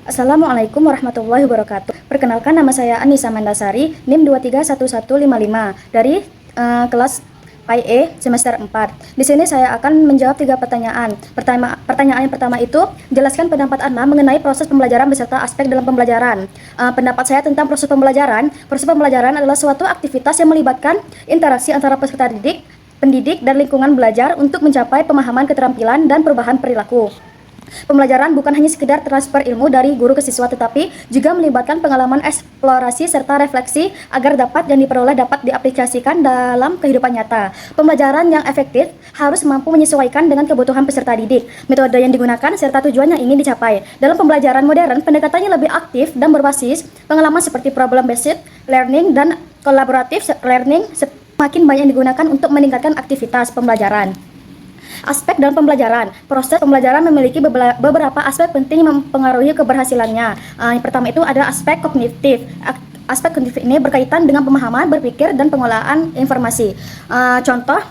Assalamualaikum warahmatullahi wabarakatuh. Perkenalkan, nama saya Anissa Mandasari, NIM 231155 dari kelas PAIE semester 4. Di sini saya akan menjawab 3 pertanyaan. Pertanyaan yang pertama itu, jelaskan pendapat Anda mengenai proses pembelajaran beserta aspek dalam pembelajaran. Pendapat saya tentang proses pembelajaran. Proses pembelajaran adalah suatu aktivitas yang melibatkan interaksi antara peserta didik, pendidik, dan lingkungan belajar untuk mencapai pemahaman keterampilan dan perubahan perilaku. Pembelajaran bukan hanya sekedar transfer ilmu dari guru ke siswa, tetapi juga melibatkan pengalaman eksplorasi serta refleksi agar yang diperoleh dapat diaplikasikan dalam kehidupan nyata. Pembelajaran yang efektif harus mampu menyesuaikan dengan kebutuhan peserta didik, metode yang digunakan, serta tujuan yang ingin dicapai. Dalam pembelajaran modern, pendekatannya lebih aktif dan berbasis pengalaman seperti problem-based learning dan collaborative learning semakin banyak digunakan untuk meningkatkan aktivitas pembelajaran. Aspek dalam pembelajaran. Proses pembelajaran memiliki beberapa aspek penting yang mempengaruhi keberhasilannya. Yang pertama itu adalah aspek kognitif. Aspek kognitif ini berkaitan dengan pemahaman, berpikir, dan pengolahan informasi. Contoh,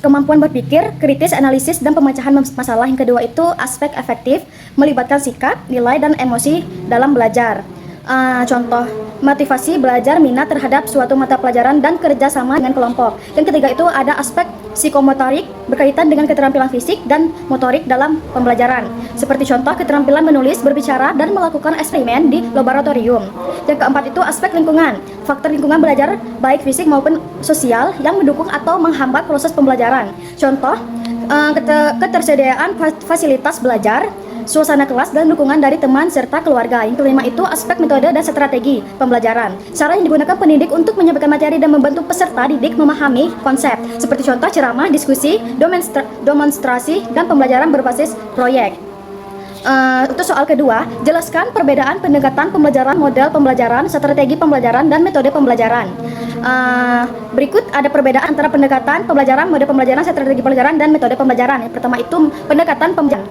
kemampuan berpikir, kritis, analisis, dan pemecahan masalah. Yang kedua itu aspek efektif, melibatkan sikap, nilai, dan emosi dalam belajar. Contoh, motivasi belajar, minat terhadap suatu mata pelajaran, dan kerjasama dengan kelompok. Yang ketiga itu ada aspek psikomotorik, berkaitan dengan keterampilan fisik dan motorik dalam pembelajaran. Seperti contoh, keterampilan menulis, berbicara, dan melakukan eksperimen di laboratorium. Yang keempat itu aspek lingkungan. Faktor lingkungan belajar, baik fisik maupun sosial, yang mendukung atau menghambat proses pembelajaran. Contoh, ketersediaan fasilitas belajar, suasana kelas, dan dukungan dari teman serta keluarga. Yang kelima itu aspek metode dan strategi pembelajaran. Cara yang digunakan pendidik untuk menyampaikan materi dan membantu peserta didik memahami konsep. Seperti contoh ceramah, diskusi, demonstrasi, dan pembelajaran berbasis proyek. Untuk soal kedua, jelaskan perbedaan pendekatan pembelajaran, model pembelajaran, strategi pembelajaran, dan metode pembelajaran. Berikut ada perbedaan antara pendekatan pembelajaran, model pembelajaran, strategi pembelajaran, dan metode pembelajaran. Yang pertama itu pendekatan pembelajaran.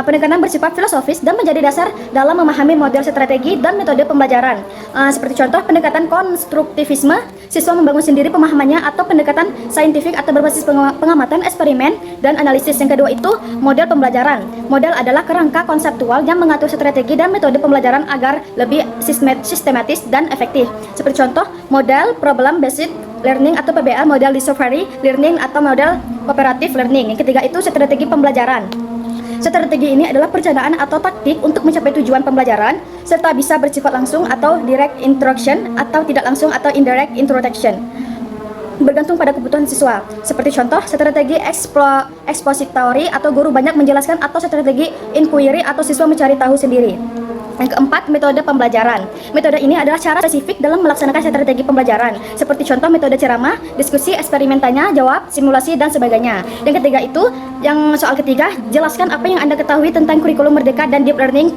Pendekatan bersifat filosofis dan menjadi dasar dalam memahami model, strategi, dan metode pembelajaran. Seperti contoh pendekatan konstruktivisme, siswa membangun sendiri pemahamannya, atau pendekatan saintifik atau berbasis pengamatan, eksperimen, dan analisis. Yang kedua itu model pembelajaran. Model adalah kerangka konseptual yang mengatur strategi dan metode pembelajaran agar lebih sistematis dan efektif. Seperti contoh model problem based learning atau PBL, model discovery learning atau model cooperative learning. Yang ketiga itu strategi pembelajaran. Strategi ini adalah perencanaan atau taktik untuk mencapai tujuan pembelajaran, serta bisa bersifat langsung atau direct instruction, atau tidak langsung atau indirect instruction, bergantung pada kebutuhan siswa. Seperti contoh, strategi expository atau guru banyak menjelaskan, atau strategi inquiry atau siswa mencari tahu sendiri. Yang keempat, metode pembelajaran. Metode ini adalah cara spesifik dalam melaksanakan strategi pembelajaran. Seperti contoh metode ceramah, diskusi, eksperimen tanya, jawab, simulasi, dan sebagainya. Yang ketiga itu, yang soal ketiga, jelaskan apa yang Anda ketahui tentang kurikulum merdeka dan deep learning.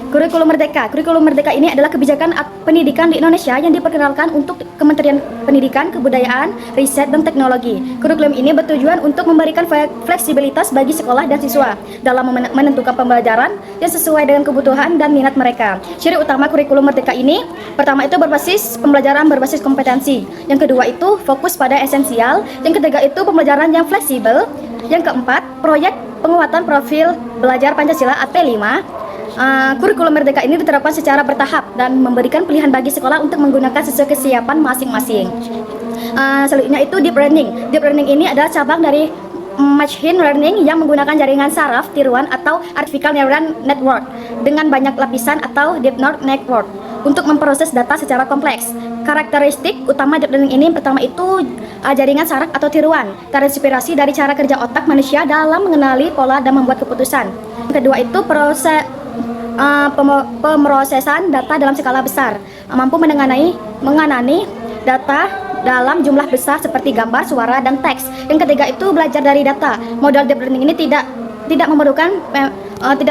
Kurikulum Merdeka ini adalah kebijakan pendidikan di Indonesia yang diperkenalkan untuk Kementerian Pendidikan, Kebudayaan, Riset, dan Teknologi. Kurikulum ini bertujuan untuk memberikan fleksibilitas bagi sekolah dan siswa dalam menentukan pembelajaran yang sesuai dengan kebutuhan dan minat mereka. Ciri utama kurikulum Merdeka ini, pertama itu berbasis pembelajaran berbasis kompetensi. Yang kedua itu fokus pada esensial. Yang ketiga itu pembelajaran yang fleksibel. Yang keempat, proyek penguatan profil belajar Pancasila AP5. Kurikulum Merdeka ini diterapkan secara bertahap dan memberikan pilihan bagi sekolah untuk menggunakan sesuai kesiapan masing-masing. Selanjutnya itu deep learning. Deep learning ini adalah cabang dari machine learning yang menggunakan jaringan saraf tiruan atau artificial neural network dengan banyak lapisan atau deep neural network untuk memproses data secara kompleks. Karakteristik utama deep learning ini pertama itu jaringan saraf atau tiruan, terinspirasi dari cara kerja otak manusia dalam mengenali pola dan membuat keputusan. Yang kedua itu pemrosesan data dalam skala besar, mampu mengenani data dalam jumlah besar seperti gambar, suara, dan teks. Yang ketiga itu belajar dari data. Model deep learning ini tidak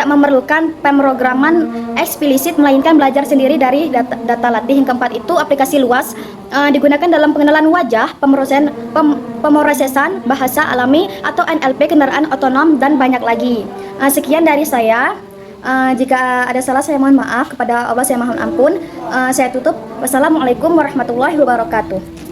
memerlukan pemrograman eksplisit, melainkan belajar sendiri dari data latih. Yang keempat itu aplikasi luas, digunakan dalam pengenalan wajah, pemrosesan bahasa alami atau NLP, kendaraan otonom, dan banyak lagi. Sekian dari saya. Jika ada salah saya mohon maaf, kepada Allah saya mohon ampun. Saya tutup. Wassalamualaikum warahmatullahi wabarakatuh.